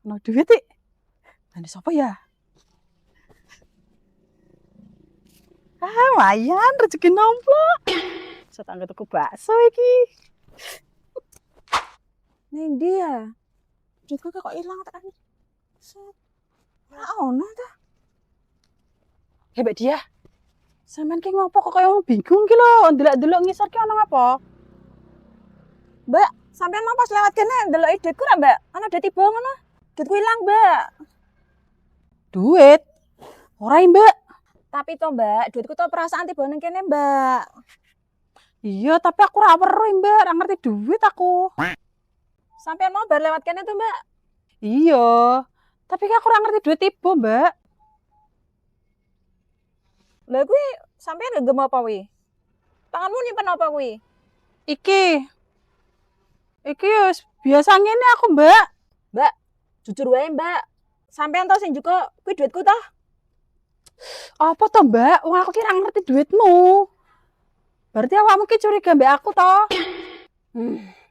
Kena duit iki. Ane sapa ya? Lumayan rezeki nomplok. Setangga tuku bakso iki. Ning ndi ya? Duitku kok ilang tekan. Ora ono ta. Mbak Dia. Sampeyan ki ngopo kok kaya bingung ki lho, ndelok-ndelok ngisor ki ono apa? Mbak, sampean mau pas lewat kene ndeloki duitku ra, Mbak? Ana duit tiba ngono. Duitku ilang, Mbak. Duit. Ora, Mbak. Tapi to, Mbak, duitku to perasaan tiba ning kene, Mbak. Iya, tapi aku ora weruh, Mbak, ora ngerti duit aku. Sampean mau bar lewat kene tuh, Mbak. Iya. Tapi aku ora ngerti duit tiba, Mbak. Lah kuwi sampean genggam apa kuwi? Tanganmu nyimpen apa kuwi? Iki wis biasa ngene aku, Mbak. Mbak, jujur wae, Mbak. Sampean to sing juga kuwi duitku toh? Apa to, Mbak? Wong aku ki ora ngerti duitmu. Berarti awakmu ki curiga mbek aku to?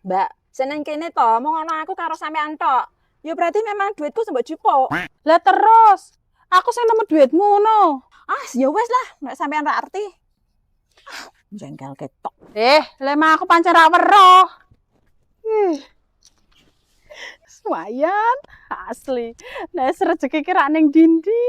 Mbak, seneng kene to, mau ngono aku karo sampean tok. Ya berarti memang duitku sembok jupuk. Lah terus, aku sing nemu duitmu ngono. Ya wes lah, nek sampean ra arti. Jengkel ketok. Lemah aku pancen ra weruh. Lumayan, asli. Nek rezeki ki ra ning ndi-ndi.